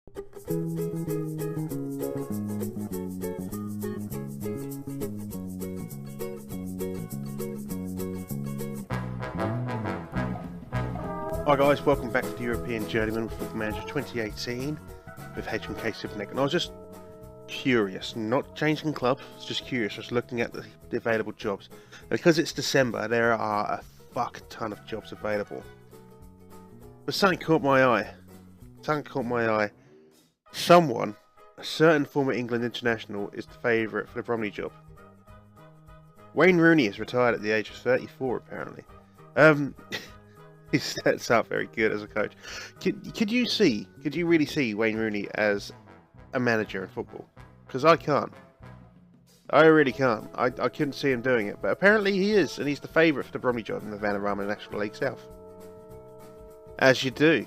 Hi guys, welcome back to the European Journeyman Football Manager 2018 with HNK Sibenik. And I was just curious, not changing club, I was just curious, just looking at the available jobs. And because it's December, there are a fuck ton of jobs available. But something caught my eye. Someone, a certain former England international, is the favourite for the Bromley job. Wayne Rooney is retired at the age of 34 apparently. He sets up very good as a coach. Could you really see Wayne Rooney as a manager in football? Because I can't. I really can't. I couldn't see him doing it, but apparently he is, and he's the favourite for the Bromley job in the Vanarama National League South. As you do.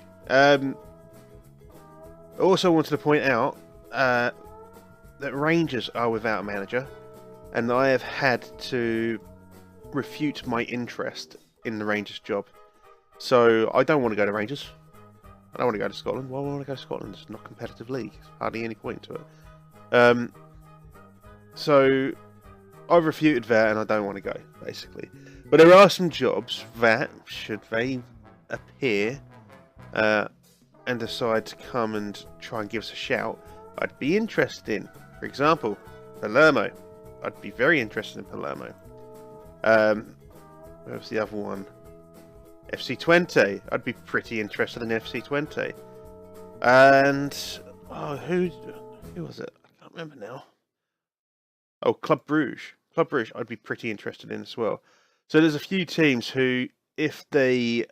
I also wanted to point out that Rangers are without a manager, and I have had to refute my interest in the Rangers job. So, I don't want to go to Rangers. I don't want to go to Scotland. Why would I want to go to Scotland? It's not a competitive league. There's hardly any point to it. So, I've refuted that and I don't want to go, basically. But there are some jobs that, should they appear and decide to come and try and give us a shout, I'd be interested in. For example, Palermo. I'd be very interested in Palermo. Where's the other one? FC20. I'd be pretty interested in FC20. And who was it? I can't remember now. Oh, Club Bruges. Club Bruges I'd be pretty interested in as well. So there's a few teams who, if they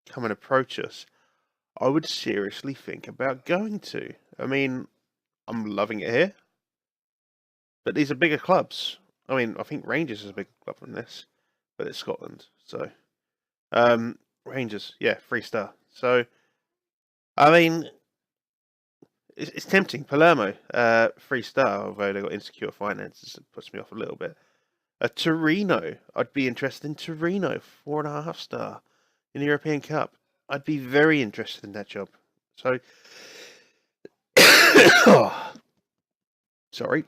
come and approach us, I would seriously think about going to. I mean, I'm loving it here. But these are bigger clubs. I mean, I think Rangers is a bigger club than this. But it's Scotland, so... Rangers, yeah, 3-star. So, I mean, it's tempting. Palermo, 3-star, although they've got insecure finances, it puts me off a little bit. Torino, I'd be interested in Torino, 4.5-star in the European Cup. I'd be very interested in that job. So, sorry.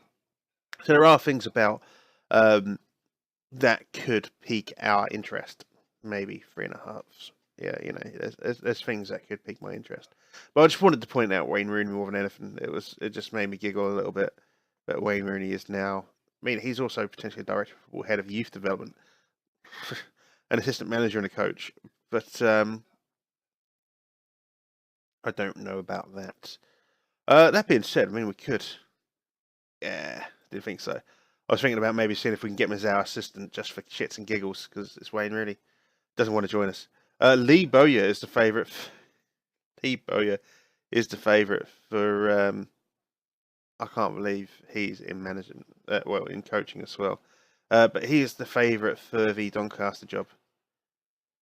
So there are things about that could pique our interest. Maybe 3.5. Yeah, you know, there's things that could pique my interest. But I just wanted to point out Wayne Rooney more than anything. It just made me giggle a little bit. But Wayne Rooney is now, I mean, he's also potentially a director or head of youth development, an assistant manager and a coach. But I don't know about that. That being said, I mean, we could. Yeah, didn't think so. I was thinking about maybe seeing if we can get him as our assistant just for shits and giggles because it's Wayne Rooney. Doesn't want to join us. Lee Bowyer is the favourite. Lee Bowyer is the favourite for. I can't believe he's in management. Well, in coaching as well. But he is the favourite for the Doncaster job.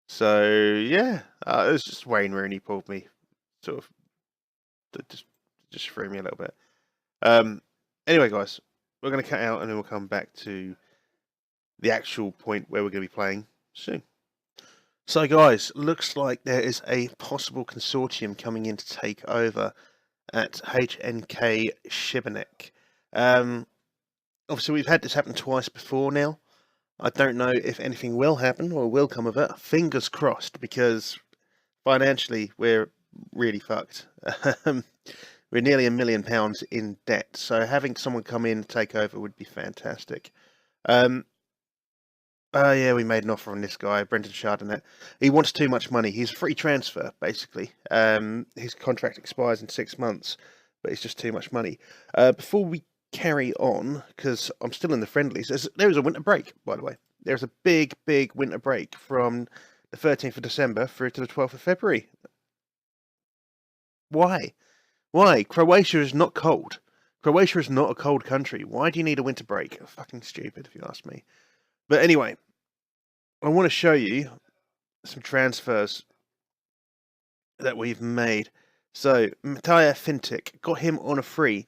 So yeah, it was just Wayne Rooney pulled me, sort of, just threw me a little bit. Anyway, guys, we're going to cut out and then we'll come back to the actual point where we're going to be playing soon. So guys, looks like there is a possible consortium coming in to take over at HNK Sibenik. Obviously we've had this happen twice before now. I don't know if anything will happen or will come of it. Fingers crossed, because financially we're really fucked. We're nearly £1 million in debt, so having someone come in and take over would be fantastic. Yeah, we made an offer on this guy, Brendan Chardonnay. He wants too much money. He's a free transfer, basically. His contract expires in 6 months, but it's just too much money. Before we carry on, because I'm still in the friendlies, there is a winter break, by the way. There's a big winter break from the 13th of December through to the 12th of February. Why? Croatia is not cold. Croatia is not a cold country. Why do you need a winter break? Fucking stupid, if you ask me. But anyway, I want to show you some transfers that we've made. So, Matija Fintic, got him on a free,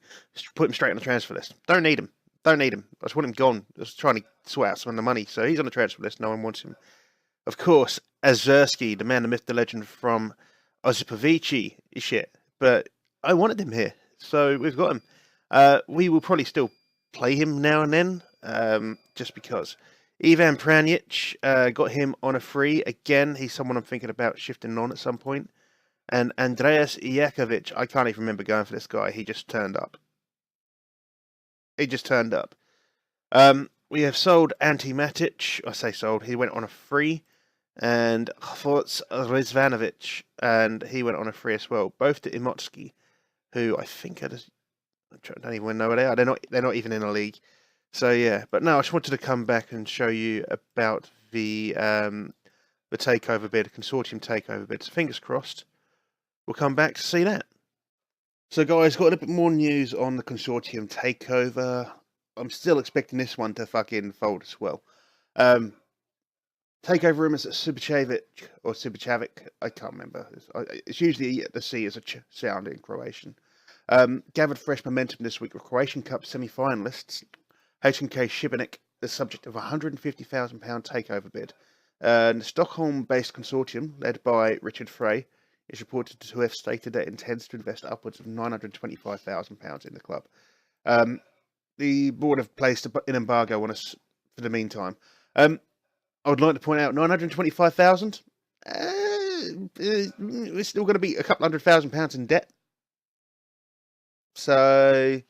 put him straight on the transfer list. Don't need him. I just want him gone. I was trying to sort out some of the money. So he's on the transfer list. No one wants him. Of course, Azerski, the man, the myth, the legend from Osipovici, is shit. But I wanted him here, so we've got him. We will probably still play him now and then, just because. Ivan Pranjic, got him on a free. Again, he's someone I'm thinking about shifting on at some point. And Andreas Jakovic, I can't even remember going for this guy. He just turned up. We have sold Ante Matic. I say sold. He went on a free. And Hvots Rizvanovic, and he went on a free as well. Both to Imotski, who I think I don't even know where they are. They're not even in a league. So yeah, but no, I just wanted to come back and show you about the takeover bid, consortium takeover bid. So fingers crossed, we'll come back to see that. So guys, got a little bit more news on the consortium takeover. I'm still expecting this one to fucking fold as well. Takeover rumours at Subicevic, I can't remember. It's usually the C as a sound in Croatian. Gathered fresh momentum this week with Croatian Cup semi-finalists. HNK Sibenik, the subject of a £150,000 takeover bid. The Stockholm-based consortium, led by Richard Frey, is reported to have stated that it intends to invest upwards of £925,000 in the club. The board have placed an embargo on us for the meantime. I would like to point out 925,000. We're still going to be a couple £100,000 in debt. So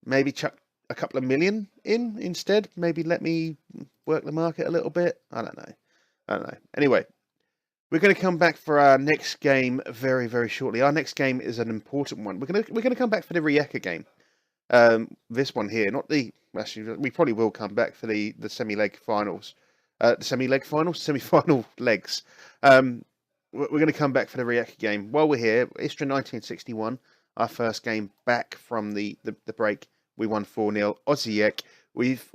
maybe chuck a couple of million in instead. Maybe let me work the market a little bit. I don't know. Anyway, we're going to come back for our next game very, very shortly. Our next game is an important one. We're going to come back for the Rijeka game. This one here, not the. Actually, we probably will come back for the semi-leg finals. The semi-final legs. We're going to come back for the Rijeka game. While we're here, Istra 1961, our first game back from the break. We won 4-0. Osijek, we've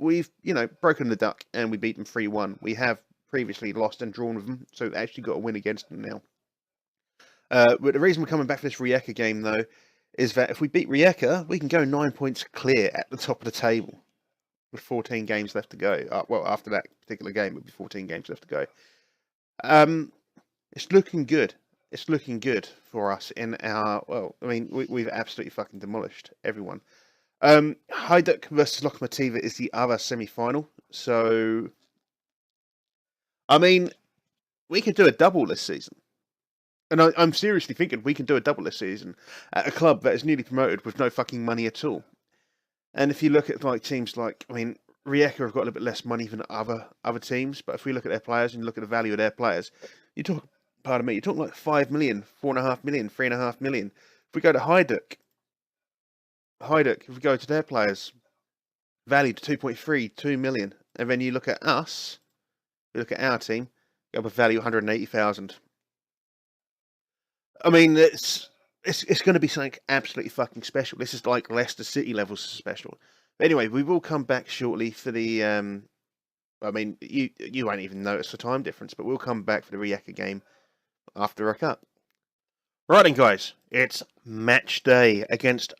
broken the duck and we beat them 3-1. We have previously lost and drawn with them, so we've actually got a win against them now. But the reason we're coming back for this Rijeka game, though, is that if we beat Rijeka, we can go 9 points clear at the top of the table. With 14 games left to go. Well, after that particular game, it would be 14 games left to go. It's looking good. It's looking good for us in our... Well, I mean, we've absolutely fucking demolished everyone. Hajduk versus Lokomotiva is the other semi-final. So, I mean, we could do a double this season. And I'm seriously thinking we can do a double this season at a club that is newly promoted with no fucking money at all. And if you look at teams like, I mean, Rijeka have got a little bit less money than other teams, but if we look at their players and you look at the value of their players, you're talking like 5 million, 4.5 million, 3.5 million. If we go to Hajduk, if we go to their players, valued 2.3, 2 million, and then you look at us, you look at our team, you have a value 180,000. I mean, it's going to be something absolutely fucking special. This is like Leicester City levels special. But anyway, we will come back shortly for the. I mean, you won't even notice the time difference, but we'll come back for the Rijeka game after a cut. Right then, guys, it's match day against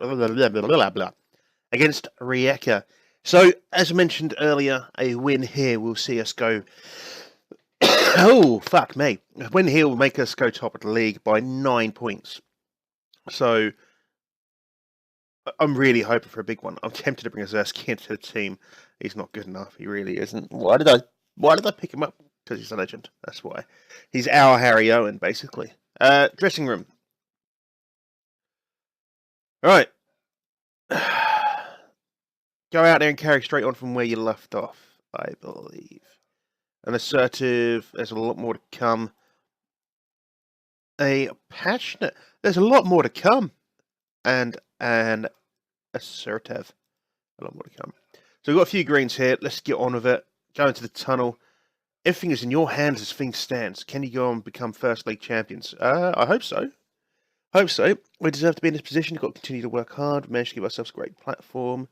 Rijeka. So, as mentioned earlier, a win here will see us go. Oh, fuck me. A win here will make us go top of the league by 9 points. So, I'm really hoping for a big one. I'm tempted to bring Azerski into the team. He's not good enough. He really isn't. Why did I pick him up? Because he's a legend. That's why. He's our Harry Owen, basically. Dressing room. Alright. Go out there and carry straight on from where you left off, I believe. An assertive, there's a lot more to come. A passionate, there's a lot more to come. And an assertive, a lot more to come. So we've got a few greens here. Let's get on with it. Go into the tunnel. Everything is in your hands as things stand. Can you go and become First League champions? I hope so. We deserve to be in this position. We've got to continue to work hard. We managed to give ourselves a great platform.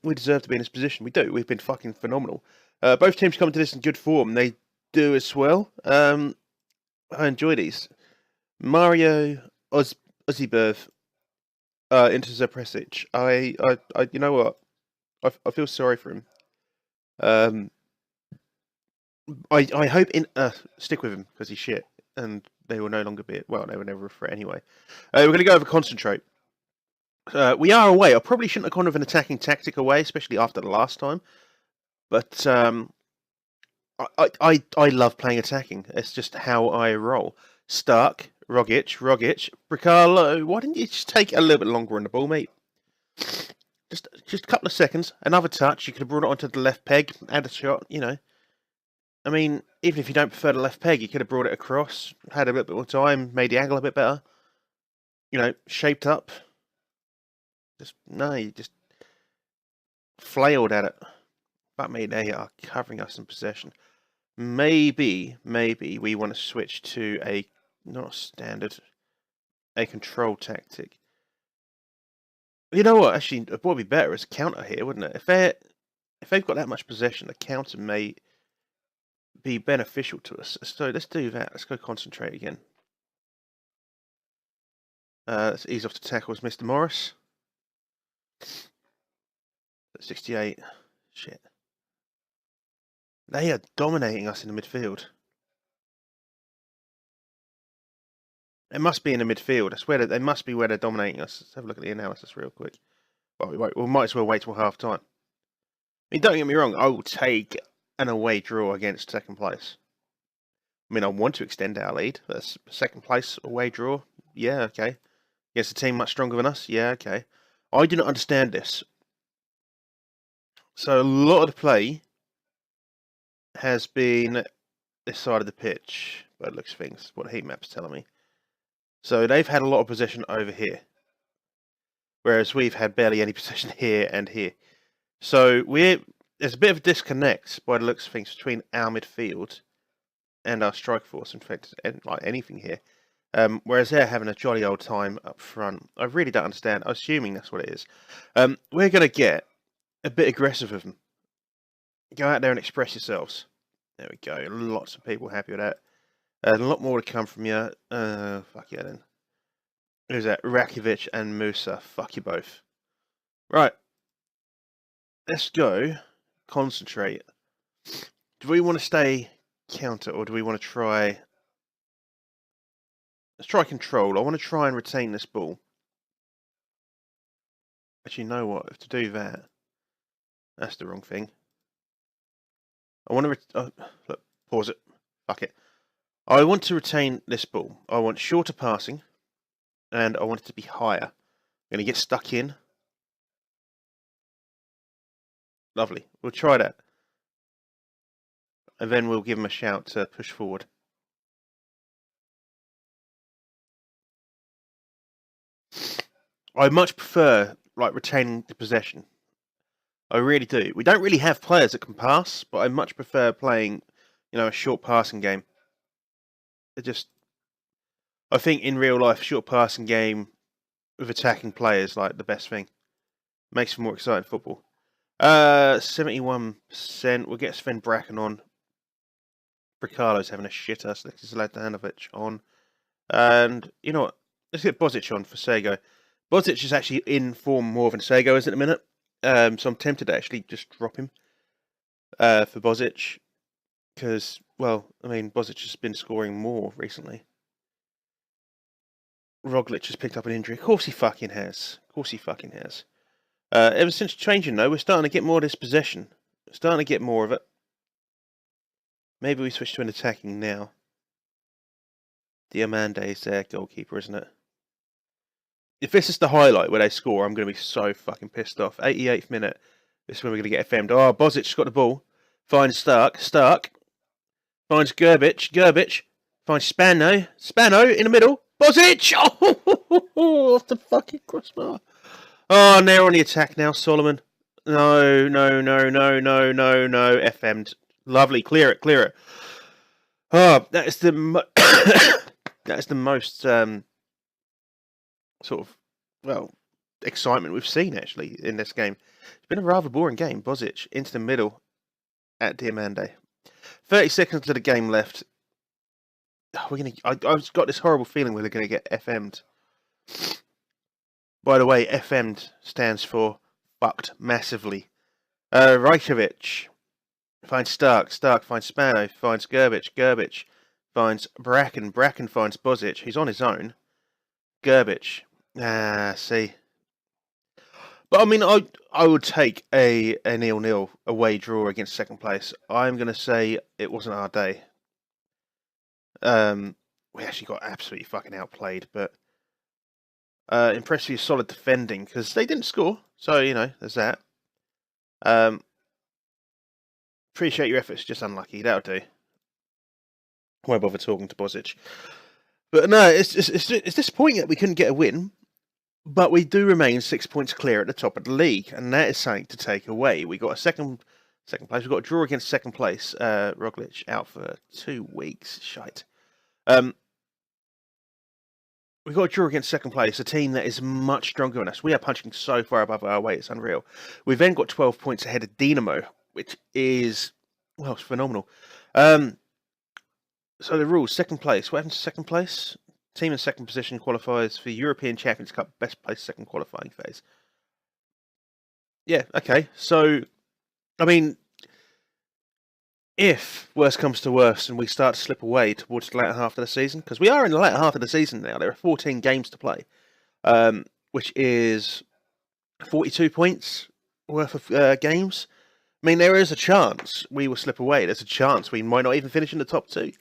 We deserve to be in this position. We do. We've been fucking phenomenal. Both teams come to this in good form. They do as well. I enjoy these. Mario Oziberv into Zapresic. I you know what? I feel sorry for him. I hope stick with him because he's shit, and they will no longer be, well, they were never a threat anyway. We're going to go over concentrate. We are away. I probably shouldn't have gone with an attacking tactic away, especially after the last time. But I love playing attacking. It's just how I roll. Stark, Rogic, Bricalo. Why didn't you just take a little bit longer on the ball, mate? Just a couple of seconds. Another touch. You could have brought it onto the left peg, add a shot. You know. I mean, even if you don't prefer the left peg, you could have brought it across, had a little bit more time, made the angle a bit better. You know, shaped up. You just flailed at it. But me, they are covering us in possession. Maybe we want to switch to not standard, a control tactic. You know what? Actually, what would be better is a counter here, wouldn't it? If they've got that much possession, the counter may be beneficial to us. So let's do that. Let's go concentrate again. Let's ease off the tackles, Mr. Morris. 68. Shit. They are dominating us in the midfield. It must be in the midfield. I swear that they must be where they're dominating us. Let's have a look at the analysis real quick. Well, we might as well wait till half time. I mean, don't get me wrong. I will take an away draw against second place. I mean, I want to extend our lead. That's second place away draw. Yeah, okay. Against a team much stronger than us. Yeah, okay. I do not understand this. So a lot of the play has been this side of the pitch, but it looks things. What the heat map's telling me. So they've had a lot of possession over here, whereas we've had barely any possession here and here. So there's a bit of a disconnect by the looks of things between our midfield and our strike force. In fact, like anything here. Whereas they're having a jolly old time up front. I really don't understand. I'm assuming that's what it is. We're going to get a bit aggressive with them. Go out there and express yourselves. There we go. Lots of people happy with that. A lot more to come from you. Fuck yeah then. Who's that? Rakovic and Musa. Fuck you both. Right. Let's go. Concentrate. Do we want to stay counter or do we want to try... Let's try control. I want to try and retain this ball. Actually, you know what? If to do that, that's the wrong thing. I want to... look, pause it. Fuck it. I want to retain this ball. I want shorter passing, and I want it to be higher. I'm going to get stuck in. Lovely. We'll try that. And then we'll give them a shout to push forward. I much prefer retaining the possession. I really do. We don't really have players that can pass, but I much prefer playing, a short passing game. I think in real life, short passing game with attacking players like the best thing. Makes for more exciting football. 71%. We'll get Sven Bracken on. Bricalo's having a shitter, so this is Ladanovic on. And you know what? Let's get Bozic on for Sego. Bozic is actually in form more than Sego is at the minute. So I'm tempted to actually just drop him for Bozic. Because, Bozic has been scoring more recently. Roglic has picked up an injury. Of course he fucking has. Ever since changing, though, we're starting to get more of this possession. We're starting to get more of it. Maybe we switch to an attacking now. Diamande is their goalkeeper, isn't it? If this is the highlight where they score, I'm going to be so fucking pissed off. 88th minute. This is when we're going to get FM'd. Oh, Bozic's got the ball. Finds Stark. Finds Gerbic. Finds Spano in the middle. Bozic! Oh, off the fucking crossbar. Oh, and they're on the attack now, Solomon. No. FM'd. Lovely. Clear it. Oh, that is the most excitement we've seen actually in this game. It's been a rather boring game. Bozic into the middle at Diamande. 30 seconds to the game left. I've got this horrible feeling we're going to get FM'd. By the way, FM'd stands for fucked massively. Rajkovic finds Stark finds Spano, finds Gerbic, finds Bracken. Bracken finds Bozic. He's on his own. Gerbic. See. But I mean, I would take a 0-0 away draw against second place. I'm going to say it wasn't our day. We actually got absolutely fucking outplayed, but impressive, solid defending because they didn't score. So there's that. Appreciate your efforts, just unlucky. That'll do. Won't bother talking to Bozic. But no, it's disappointing that we couldn't get a win. But we do remain 6 points clear at the top of the league, and that is something to take away. We got a second place. We got a draw against second place. Roglic out for 2 weeks. Shite. We got a draw against second place, a team that is much stronger than us. We are punching so far above our weight, it's unreal. We've then got 12 points ahead of Dinamo, which is, well, it's phenomenal. So the rules, second place. What happens to second place? Team in second position qualifies for European Champions Cup best place second qualifying phase. Yeah, okay. So, I mean, if worse comes to worse and we start to slip away towards the latter half of the season, because we are in the latter half of the season now, there are 14 games to play, which is 42 points worth of games. I mean, there is a chance we will slip away. There's a chance we might not even finish in the top 2.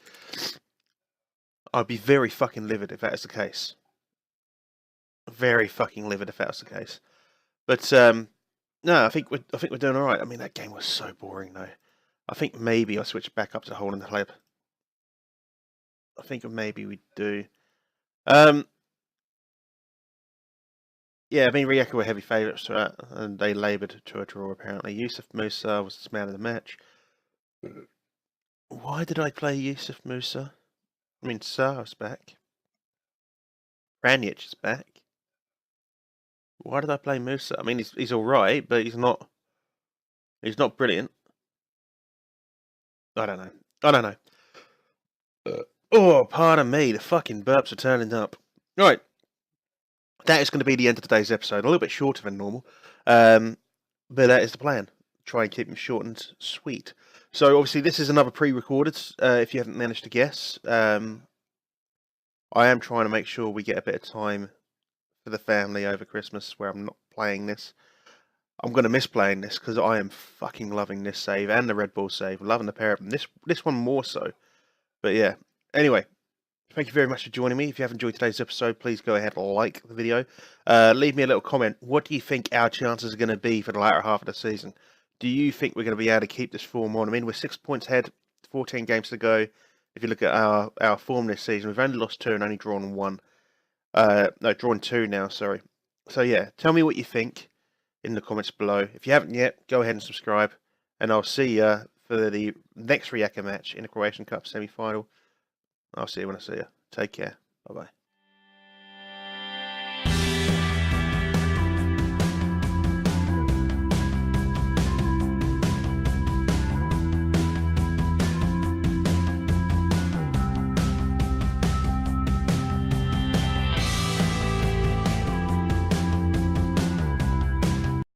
I'd be very fucking livid if that is the case. Very fucking livid if that was the case. But no, I think we're doing all right. I mean, that game was so boring though. I think maybe I'll switch back up to Hole in the Club. I think maybe we do. Yeah, I mean, Rijeka were heavy favourites for that, and they laboured to a draw apparently. Yusuf Musa was the man of the match. Why did I play Yusuf Musa? I mean, Sar's back. Ranjic is back. Why did I play Musa? I mean, he's all right, but he's not brilliant. I don't know. Oh, pardon me. The fucking burps are turning up. Right. That is going to be the end of today's episode. A little bit shorter than normal. But that is the plan. Try and keep them short and sweet. So, obviously, this is another pre-recorded, if you haven't managed to guess. I am trying to make sure we get a bit of time for the family over Christmas where I'm not playing this. I'm going to miss playing this because I am fucking loving this save and the Red Bull save. Loving the pair of them. This one more so. But yeah. Anyway, thank you very much for joining me. If you have enjoyed today's episode, please go ahead and like the video. Leave me a little comment. What do you think our chances are going to be for the latter half of the season? Do you think we're going to be able to keep this form on? I mean, we're 6 points ahead, 14 games to go. If you look at our form this season, we've only lost 2 and only drawn 1. No, drawn 2 now, sorry. So yeah, tell me what you think in the comments below. If you haven't yet, go ahead and subscribe. And I'll see you for the next Rijeka match in the Croatian Cup semi-final. I'll see you when I see you. Take care. Bye-bye.